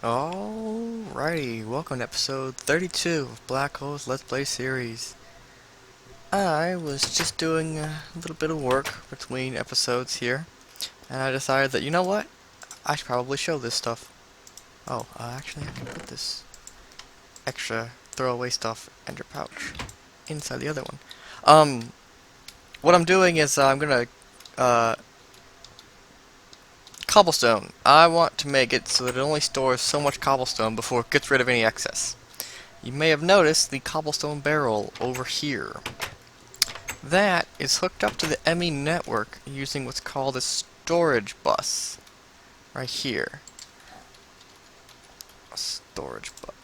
Alrighty, welcome to episode 32 of Black Hole's Let's Play series. I was just doing a little bit of work between episodes here, and I decided that, you know what? I should probably show this stuff. Actually, I can put this extra throwaway stuff in your pouch inside the other one. Um, what I'm doing is I'm gonna, uh, cobblestone. I want to make it so that it only stores so much cobblestone before it gets rid of any excess. You may have noticed the cobblestone barrel over here. That is hooked up to the ME network using what's called a storage bus. Right here. A storage bus.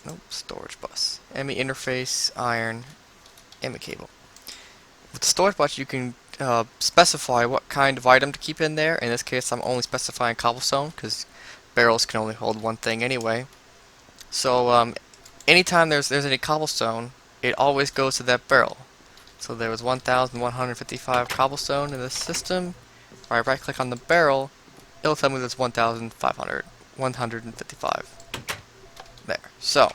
Nope, storage bus. ME interface, iron, ME cable. With the storage bus, you can specify what kind of item to keep in there. In this case, I'm only specifying cobblestone because barrels can only hold one thing anyway. So, anytime there's any cobblestone, it always goes to that barrel. So there was 1,155 cobblestone in this system. If I right click on the barrel, it'll tell me there's 1,155. There. So,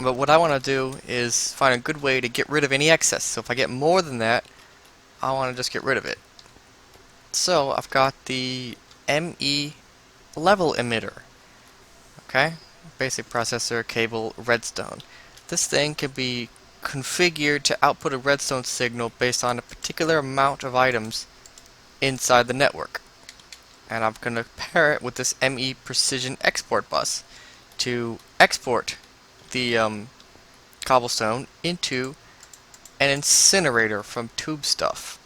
but what I want to do is find a good way to get rid of any excess. So if I get more than that, I want to just get rid of it. So I've got the ME level emitter. Okay? Basic processor, cable, redstone. This thing can be configured to output a redstone signal based on a particular amount of items inside the network. And I'm going to pair it with this ME precision export bus to export the cobblestone into an incinerator from tube stuff.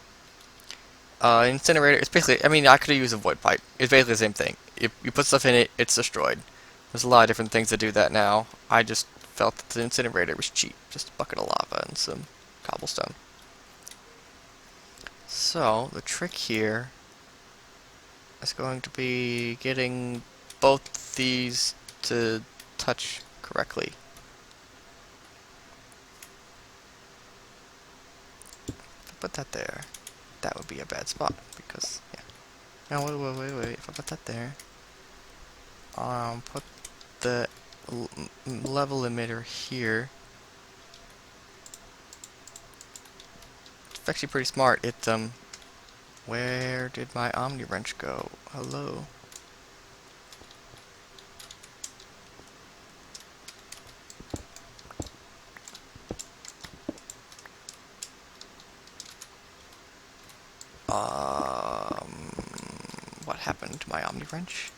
Incinerator, it's basically, I mean, I could have used a void pipe. It's basically the same thing. You put stuff in it, it's destroyed. There's a lot of different things that do that now. I just felt that the incinerator was cheap. Just a bucket of lava and some cobblestone. So, the trick here is going to be getting both these to touch correctly. If I put that there, that would be a bad spot because, yeah. Now, wait. If I put that there, put the level emitter here. It's actually pretty smart. Where did my Omni wrench go? Hello. What happened to my Omni wrench?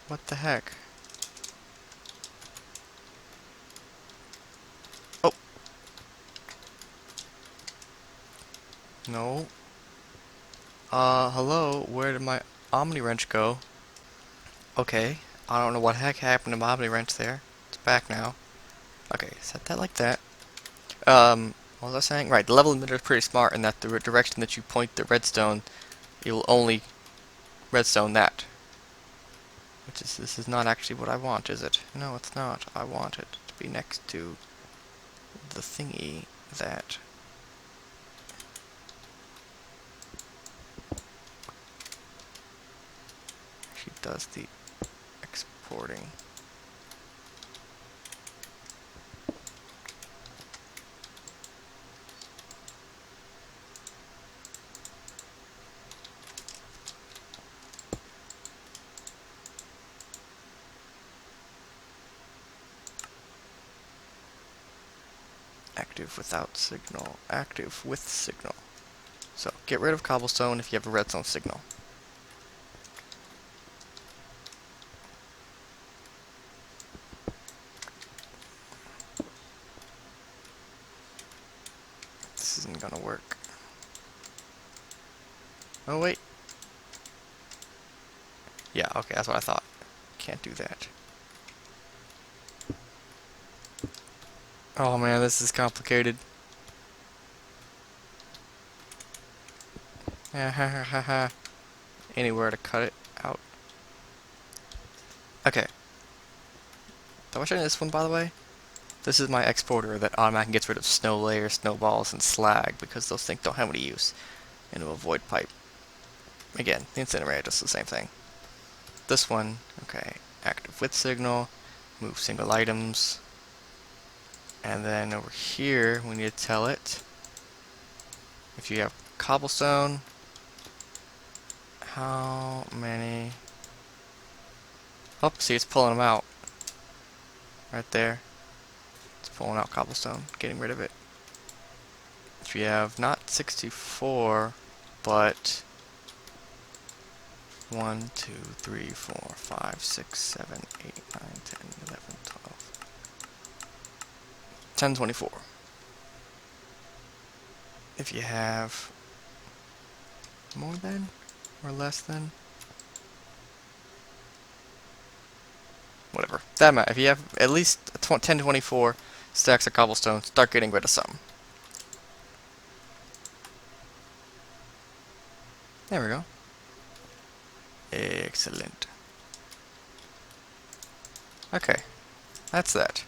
What the heck? Oh! No. Hello? Where did my Omni wrench go? Okay. I don't know what heck happened to my Omni wrench there. It's back now. Okay, set that like that. What was I saying? Right, the level emitter is pretty smart in that the direction that you point the redstone, it will only redstone that. This is not actually what I want, is it? No, it's not. I want it to be next to the thingy that actually does the exporting. Active without signal. Active with signal. So, get rid of cobblestone if you have a redstone signal. This isn't gonna work. Oh, wait. Yeah, okay, that's what I thought. Can't do that. Oh man, this is complicated. Anywhere to cut it out. Okay. Did I show you this one, by the way? This is my exporter that automatically gets rid of snow layers, snowballs, and slag because those things don't have any use. into a void pipe. Again, the incinerator does the same thing. This one, okay, active with signal, move single items, and then over here we need to tell it if you have cobblestone, how many. Oh, see, it's pulling them out right there. It's pulling out cobblestone, getting rid of it. If you have not 64, but 1, 2, 3, 4, 5, 6, 7, 8, 9, 10, 11, 12, 10, 24. If you have more than or less than, whatever. That matter. If you have at least 10, 24 stacks of cobblestone, start getting rid of some. There we go. Excellent. Okay, that's that.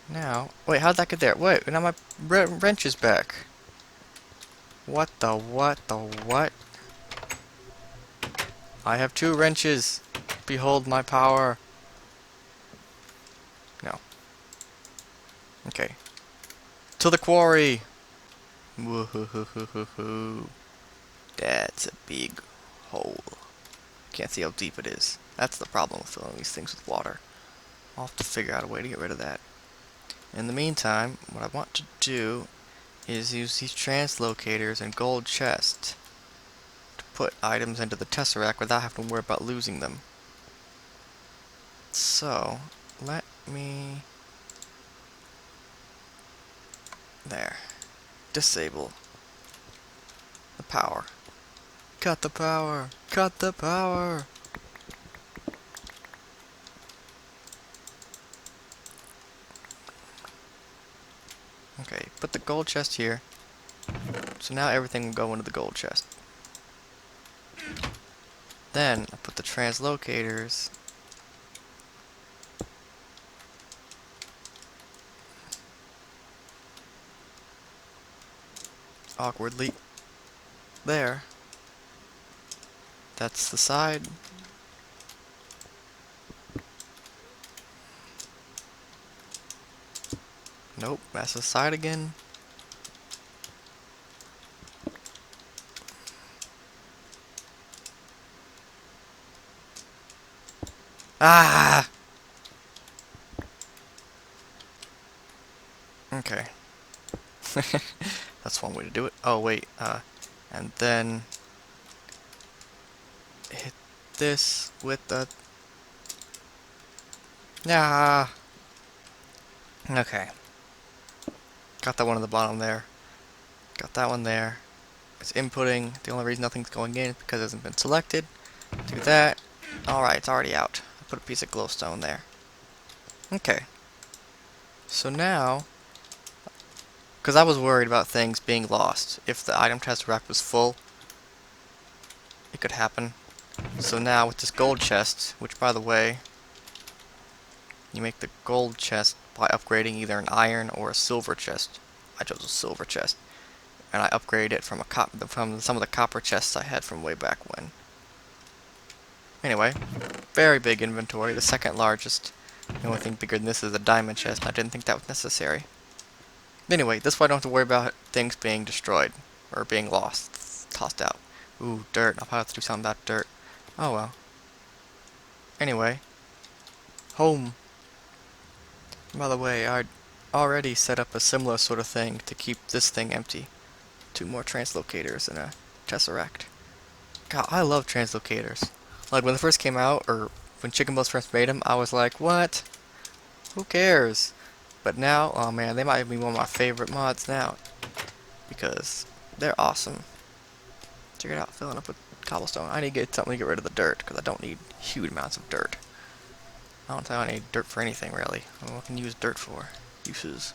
Now, wait, how'd that get there? Wait, now my wrench is back. What the what? I have 2 wrenches. Behold my power. No. Okay. To the quarry! Woohoo. That's a big hole. Can't see how deep it is. That's the problem with filling these things with water. I'll have to figure out a way to get rid of that. In the meantime, what I want to do is use these translocators and gold chests to put items into the tesseract without having to worry about losing them. So, let me... There. Disable the power. Cut the power! Cut the power! Okay, put the gold chest here. So now everything will go into the gold chest. Then, I put the translocators awkwardly there. That's the side. Nope, that's the side again. Ah! Okay. That's one way to do it. Oh, wait, and then hit this with the... Ah! Okay. Got that one at the bottom there. Got that one there. It's inputting. The only reason nothing's going in is because it hasn't been selected. Do that. Alright, it's already out. I put a piece of glowstone there. Okay. So now, because I was worried about things being lost. If the item test rack was full, it could happen. So now with this gold chest, which by the way, you make the gold chest by upgrading either an iron or a silver chest. I chose a silver chest, and I upgraded it from some of the copper chests I had from way back when. Anyway, very big inventory, the second largest. The only thing bigger than this is a diamond chest. I didn't think that was necessary. Anyway, this way I don't have to worry about things being destroyed or being lost, tossed out. Ooh, dirt. I'll probably have to do something about dirt. Oh well. Anyway, home. By the way, I'd already set up a similar sort of thing to keep this thing empty. 2 more translocators and a tesseract. God, I love translocators. Like when they first came out, or when Chicken Buzz first made them, I was like, what? Who cares? But now, oh man, they might be one of my favorite mods now. Because they're awesome. Check it out, filling up with cobblestone. I need to get something to get rid of the dirt, because I don't need huge amounts of dirt. I don't think I need dirt for anything, really. What can you use dirt for? Uses.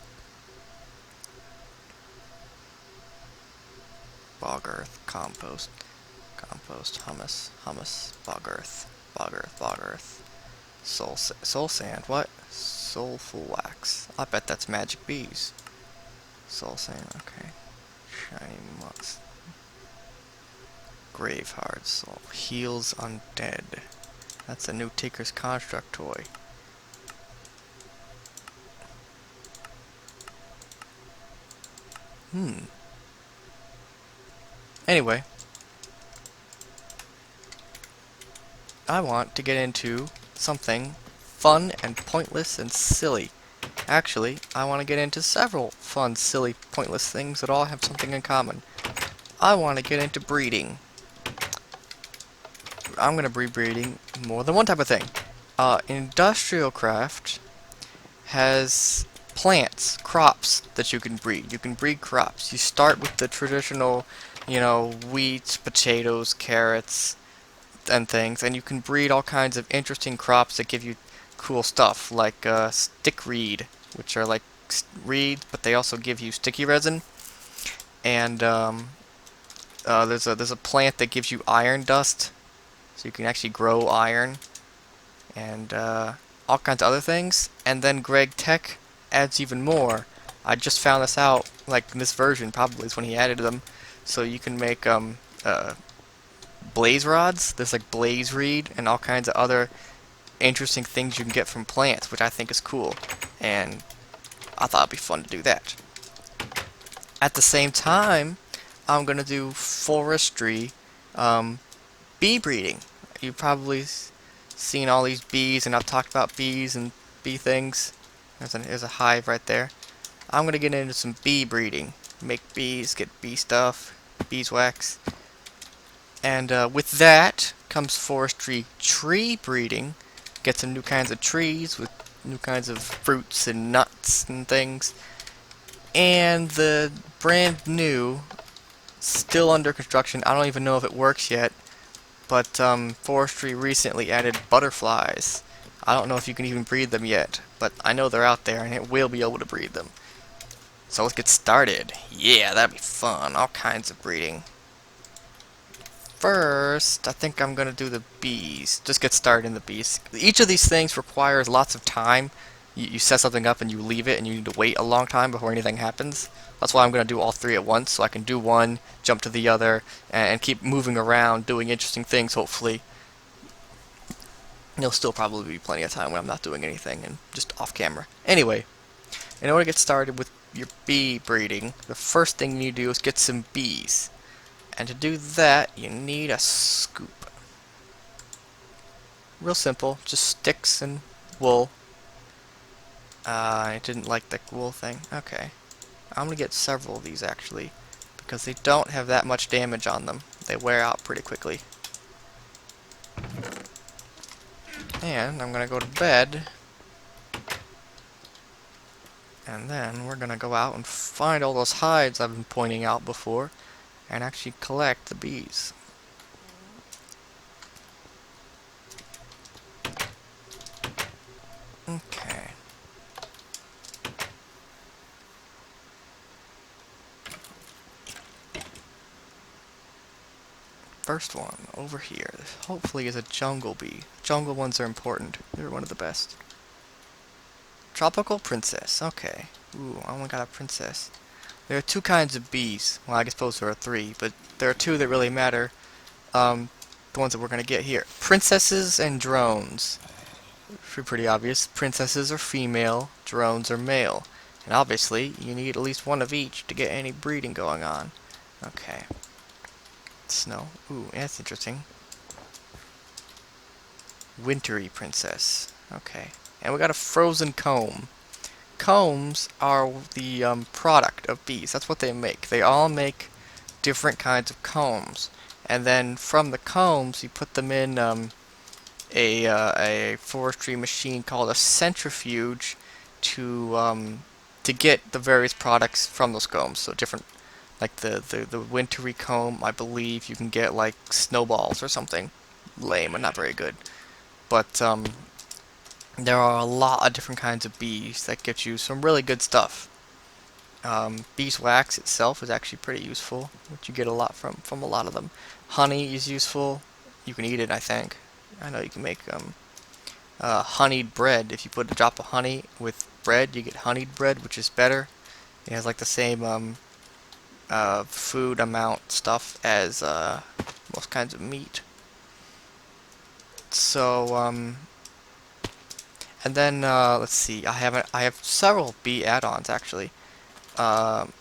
Bog earth, compost, hummus, bog earth, bog earth. Soul sand, what? Soulful wax. I bet that's magic bees. Soul sand, okay. Shiny moss. Graveheart Soul. Heals Undead. That's a new Tinker's Construct toy. Anyway, I want to get into something fun and pointless and silly. Actually, I want to get into several fun, silly, pointless things that all have something in common. I want to get into breeding. I'm going to be breeding more than one type of thing. Industrial craft has plants, crops that you can breed. You can breed crops. You start with the traditional, wheat, potatoes, carrots, and things, and you can breed all kinds of interesting crops that give you cool stuff, like stickweed, which are like reeds, but they also give you sticky resin. And there's a plant that gives you iron dust, so you can actually grow iron, and all kinds of other things. And then Greg Tech adds even more. I just found this out, like in this version probably is when he added them, so you can make blaze rods. There's like blaze reed and all kinds of other interesting things you can get from plants, which I think is cool, and I thought it'd be fun to do that. At the same time, I'm gonna do forestry, bee breeding. You've probably seen all these bees, and I've talked about bees and bee things. There's a hive right there. I'm gonna get into some bee breeding. Make bees, get bee stuff, beeswax. And with that comes forestry tree breeding. Get some new kinds of trees with new kinds of fruits and nuts and things. And the brand new, still under construction, I don't even know if it works yet, but forestry recently added butterflies. I don't know if you can even breed them yet, but I know they're out there and it will be able to breed them. So let's get started. Yeah, that'd be fun. All kinds of breeding. First, I think I'm going to do the bees. Just get started in the bees. Each of these things requires lots of time. You set something up and you leave it, and you need to wait a long time before anything happens. That's why I'm going to do all three at once, so I can do one, jump to the other, and keep moving around, doing interesting things, hopefully. There'll still probably be plenty of time when I'm not doing anything and just off camera. Anyway, in order to get started with your bee breeding, the first thing you need to do is get some bees. And to do that, you need a scoop. Real simple, just sticks and wool. I didn't like the wool thing. Okay. I'm gonna get several of these actually, because they don't have that much damage on them. They wear out pretty quickly. And I'm gonna go to bed. And then we're gonna go out and find all those hides I've been pointing out before, and actually collect the bees. Okay. First one, over here. This hopefully is a jungle bee. Jungle ones are important. They're one of the best. Tropical princess. Okay. Ooh, I only got a princess. There are two kinds of bees. Well, I suppose there are three, but there are two that really matter. The ones that we're going to get here. Princesses and drones. Pretty obvious. Princesses are female, drones are male. And obviously, you need at least one of each to get any breeding going on. Okay. Snow. Ooh, that's interesting. Wintry princess. Okay. And we got a frozen comb. Combs are the product of bees. That's what they make. They all make different kinds of combs. And then from the combs, you put them in a forestry machine called a centrifuge to get the various products from those combs. So different, like the wintry comb, I believe you can get like snowballs or something. Lame and not very good. But there are a lot of different kinds of bees that get you some really good stuff. Beeswax itself is actually pretty useful, which you get a lot from a lot of them. Honey is useful. You can eat it, I think. I know you can make honeyed bread. If you put a drop of honey with bread, you get honeyed bread, which is better. It has like the same food amount stuff as most kinds of meat. So, and then, let's see, I have several bee add-ons, actually. Um,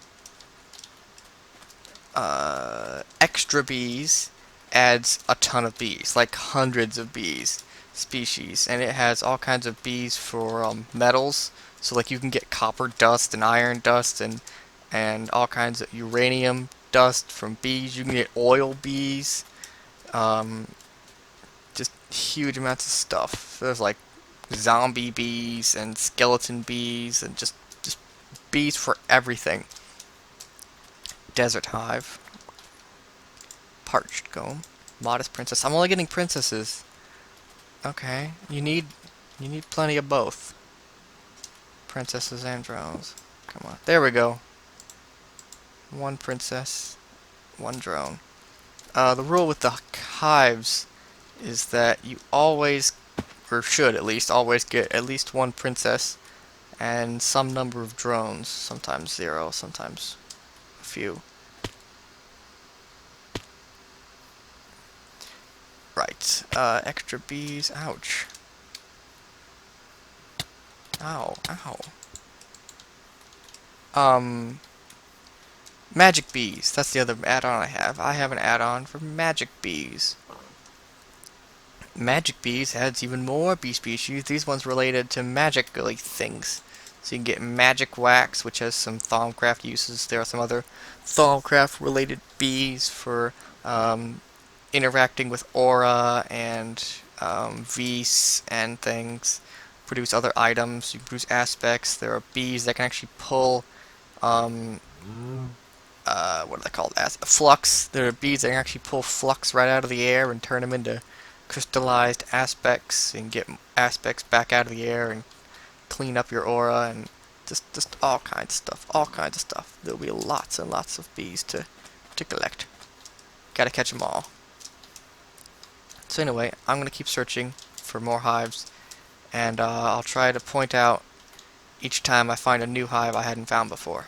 Extra bees adds a ton of bees, like hundreds of bees species, and it has all kinds of bees for metals. So like you can get copper dust and iron dust and all kinds of uranium dust from bees. You can get oil bees, um, just huge amounts of stuff. There's like zombie bees and skeleton bees and just bees for everything. Desert hive. Parched comb. Modest princess. I'm only getting princesses. Okay. You need plenty of both. Princesses and drones. Come on. There we go. One princess, one drone. The rule with the hives is that you always, or should at least, always get at least one princess and some number of drones. Sometimes zero, sometimes a few. Right. Extra bees. Ouch. Ow. Ow. Um, Magic bees. That's the other add-on I have. I have an add-on for magic bees. Magic bees adds even more bee species. These ones related to magic like things. So you can get magic wax, which has some Thaumcraft uses. There are some other Thaumcraft related bees for interacting with aura and Vis and things. Produce other items. You can produce aspects. There are bees that can actually pull what are they called? Flux. There are bees that can actually pull flux right out of the air and turn them into crystallized aspects and get aspects back out of the air and clean up your aura and just all kinds of stuff. All kinds of stuff. There'll be lots and lots of bees to collect. Gotta catch them all. So anyway, I'm gonna keep searching for more hives, and I'll try to point out each time I find a new hive I hadn't found before.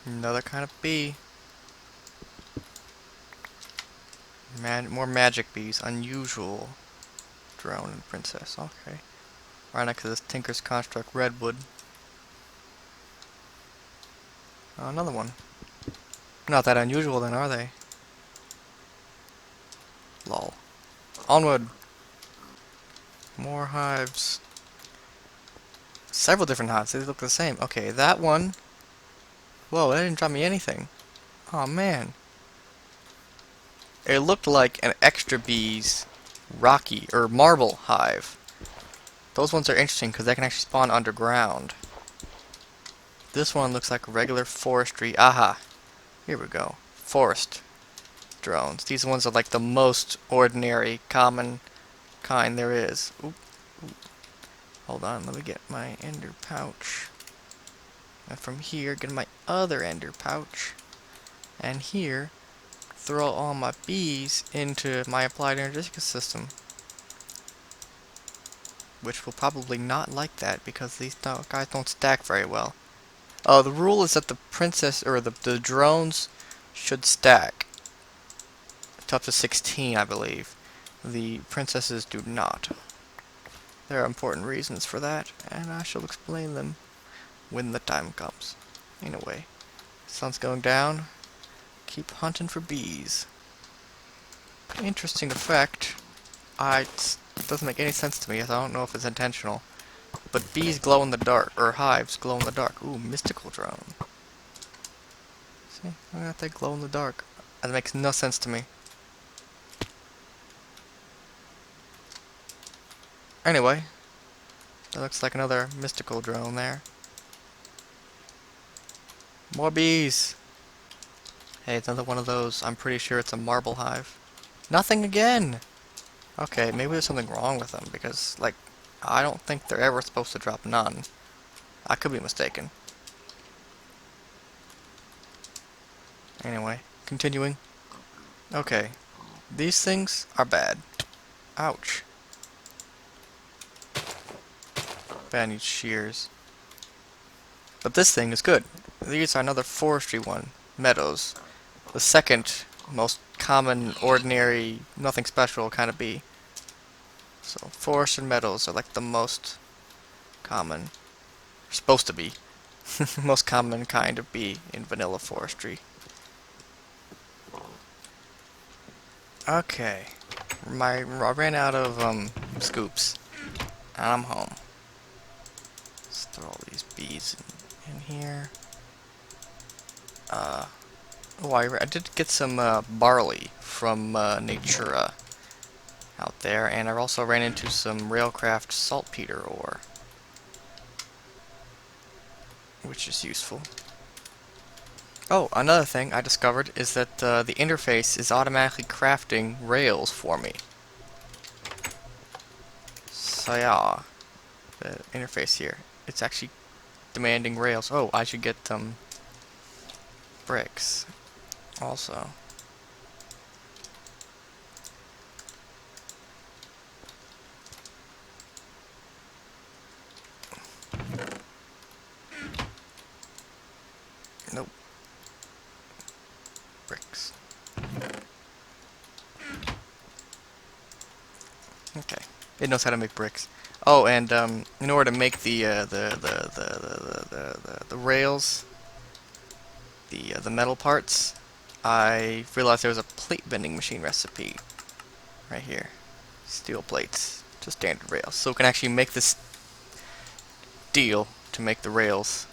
Another kind of bee. More magic bees. Unusual. Drone and princess. Okay. Right next to this Tinker's Construct redwood. Oh, another one. Not that unusual then, are they? Lol. Onward. More hives. Several different hives. They look the same. Okay, that one. Whoa, that didn't drop me anything. Oh man. It looked like an extra bees rocky or marble hive. Those ones are interesting because they can actually spawn underground. This one looks like regular forestry. Aha! Here we go. Forest drones. These ones are like the most ordinary, common kind there is. Oop, oop. Hold on, let me get my ender pouch. And from here, get my other ender pouch. And here, throw all my bees into my applied energetic system. Which will probably not like that because these guys don't stack very well. Oh, the rule is that the princess or the drones should stack to up to 16, I believe. The princesses do not. There are important reasons for that, and I shall explain them when the time comes. Anyway, sun's going down. Keep hunting for bees. Interesting effect. It doesn't make any sense to me, as I don't know if it's intentional. But bees glow in the dark, or hives glow in the dark. Ooh, mystical drone. See, I got that glow in the dark. That makes no sense to me. Anyway, that looks like another mystical drone there. More bees! Hey, it's another one of those. I'm pretty sure it's a marble hive. Nothing again! Okay, maybe there's something wrong with them, because, like, I don't think they're ever supposed to drop none. I could be mistaken. Anyway, continuing. Okay, these things are bad. Ouch. Bad needs shears. But this thing is good. These are another forestry one. Meadows. The second most common, ordinary, nothing special kind of bee. So forest and meadows are like the most common. Supposed to be. Most common kind of bee in vanilla forestry. Okay. I ran out of scoops. And I'm home. Let's throw all these bees in here. Oh, I did get some barley from Natura out there, and I also ran into some Railcraft saltpeter ore, which is useful. Oh, another thing I discovered is that the interface is automatically crafting rails for me. So yeah, the interface here, it's actually demanding rails. Oh, I should get bricks also. Nope. Bricks. Okay. It knows how to make bricks. Oh, and in order to make the rails, the metal parts, I realized there was a plate bending machine recipe right here. Steel plates, just standard rails. So we can actually make this steel to make the rails.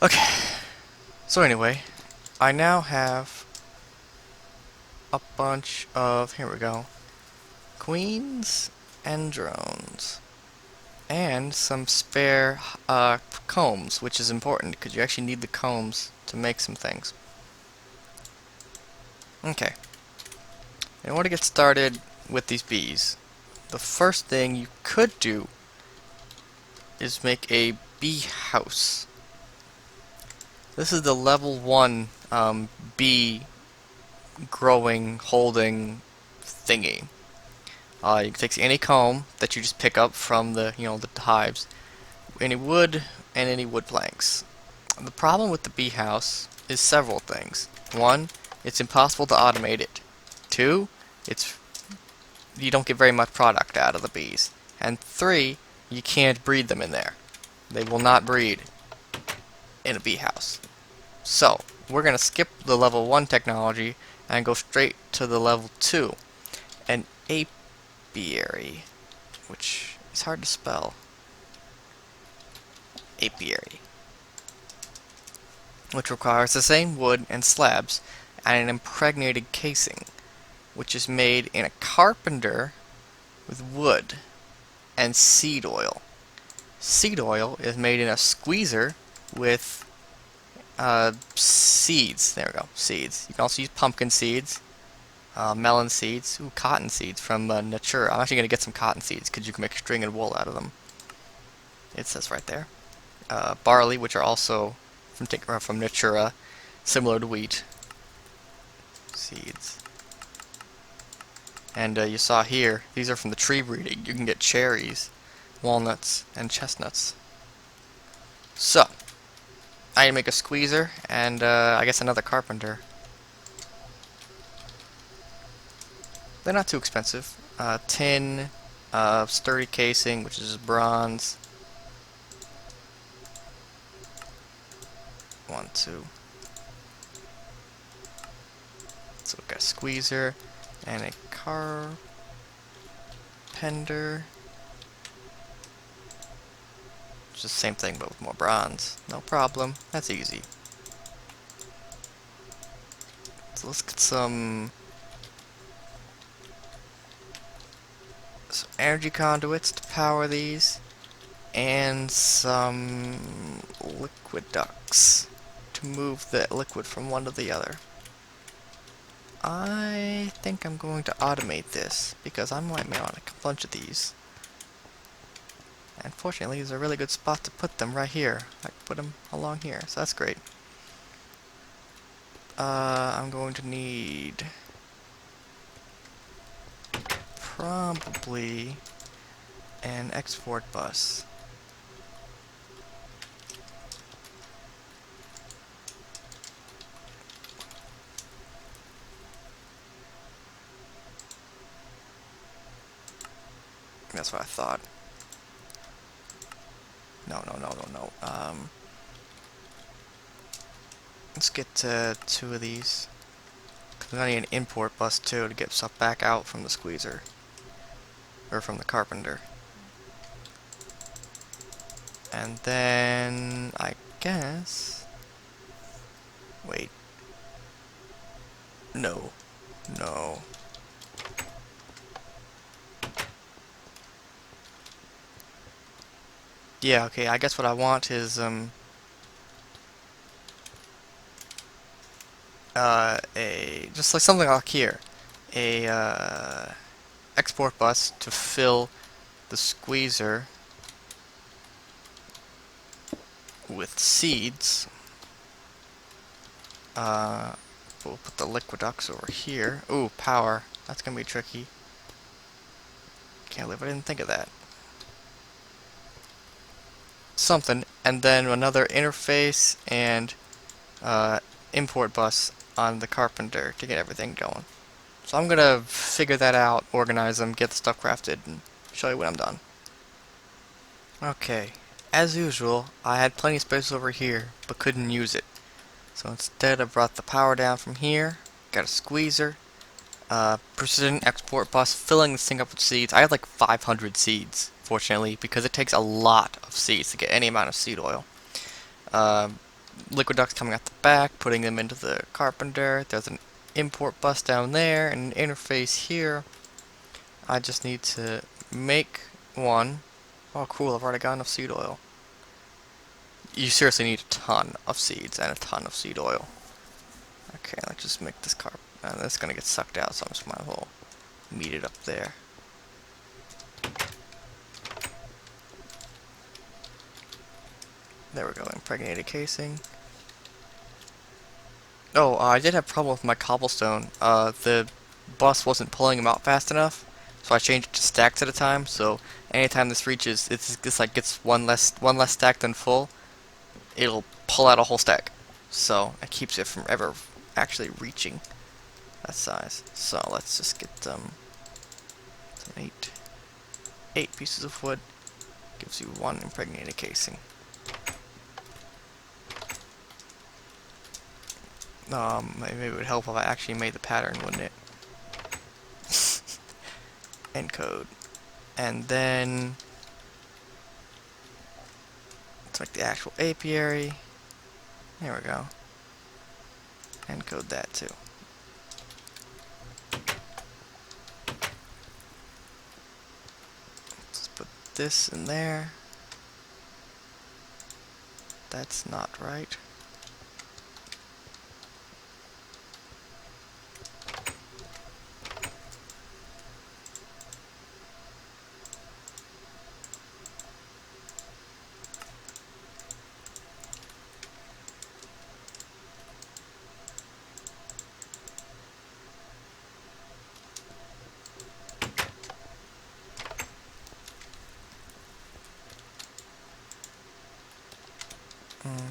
Okay. So anyway, I now have a bunch of, here we go, queens and drones. And some spare combs, which is important because you actually need the combs to make some things. Okay. In order to get started with these bees, the first thing you could do is make a bee house. This is the level 1 bee growing, holding thingy. You can take any comb that you just pick up from the hives, any wood, and any wood planks. The problem with the bee house is several things. One, it's impossible to automate it. Two, you don't get very much product out of the bees. And three, you can't breed them in there. They will not breed in a bee house. So, we're going to skip the level 1 technology and go straight to the level 2. An apiary, which is hard to spell. Apiary. which requires the same wood and slabs and an impregnated casing, which is made in a carpenter with wood and seed oil. Seed oil is made in a squeezer with seeds. There we go, seeds. You can also use pumpkin seeds, melon seeds, cotton seeds from Natura. I'm actually going to get some cotton seeds because you can make string and wool out of them. It says right there. Barley, which are also from Natura, similar to wheat. Seeds. And you saw here, these are from the tree breeding. You can get cherries, walnuts, and chestnuts. So, I need to make a squeezer and I guess another carpenter. They're not too expensive. Tin, sturdy casing, which is bronze. 1, 2. So we've got a squeezer and a carpenter. It's the same thing but with more bronze. No problem. That's easy. So let's get some energy conduits to power these and some liquid ducts to move the liquid from one to the other. I think I'm going to automate this because I might want a bunch of these. Unfortunately, there's a really good spot to put them right here. I can put them along here, so that's great. I'm going to need probably an export bus. That's what I thought. No. Let's get 2 of these. Because I need an import bus too to get stuff back out from the squeezer. Or from the carpenter. And then I guess... Wait. No. Yeah, okay, I guess what I want is, just like something like here. A, export bus to fill the squeezer with seeds. We'll put the liquid ducts over here. Ooh, power. That's gonna be tricky. Can't believe I didn't think of that. Something, and then another interface and import bus on the carpenter to get everything going. So I'm gonna figure that out, organize them, get the stuff crafted, and show you when I'm done. Okay, as usual, I had plenty of space over here, but couldn't use it. So instead I brought the power down from here, got a squeezer, precision export bus, filling this thing up with seeds. I have like 500 seeds, fortunately, because it takes a lot of seeds to get any amount of seed oil. Liquid ducts coming out the back, putting them into the carpenter. There's an import bus down there, and an interface here. I just need to make one. Oh cool, I've already got enough seed oil. You seriously need a ton of seeds and a ton of seed oil. Okay, let's just make this carp. That's gonna get sucked out, so I'm just might as well meet it up there. There we go, impregnated casing. Oh, I did have a problem with my cobblestone. The bus wasn't pulling them out fast enough, so I changed it to stacks at a time. So anytime this reaches, this like gets one less stack than full, it'll pull out a whole stack. So it keeps it from ever actually reaching that size. So let's just get some 8 pieces of wood. Gives you 1 impregnated casing. Maybe it would help if I actually made the pattern, wouldn't it? Encode. And then let's make the actual apiary. There we go. And code that too. Let's put this in there. That's not right.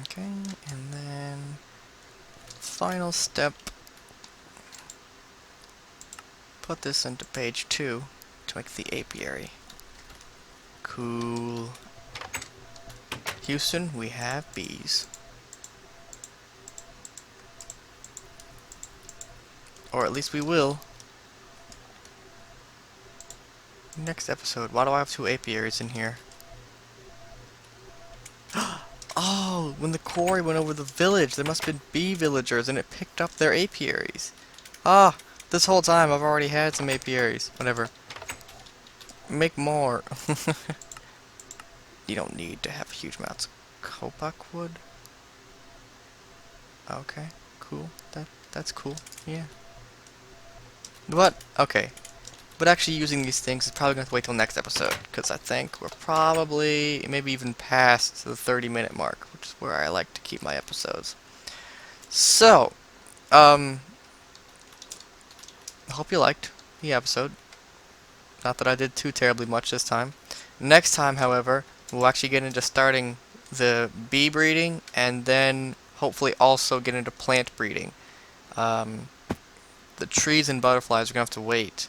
Okay, and then final step, put this into page 2 to make the apiary. Cool. Houston, we have bees. Or at least we will. Next episode. Why do I have 2 apiaries in here? Oh, when the quarry went over the village, there must have been bee villagers and it picked up their apiaries. Ah, this whole time I've already had some apiaries. Whatever. Make more. You don't need to have huge amounts of kopach wood. Okay, cool. That's cool. Yeah. But, okay. But actually using these things is probably going to have to wait till next episode, because I think we're probably maybe even past the 30-minute mark, which is where I like to keep my episodes. So, I hope you liked the episode. Not that I did too terribly much this time. Next time, however, we'll actually get into starting the bee breeding, and then hopefully also get into plant breeding. The trees and butterflies are going to have to wait,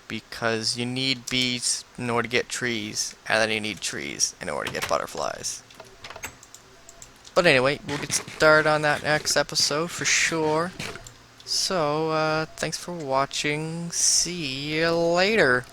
because you need bees in order to get trees, and then you need trees in order to get butterflies. But anyway, we'll get started on that next episode for sure. So, thanks for watching. See you later.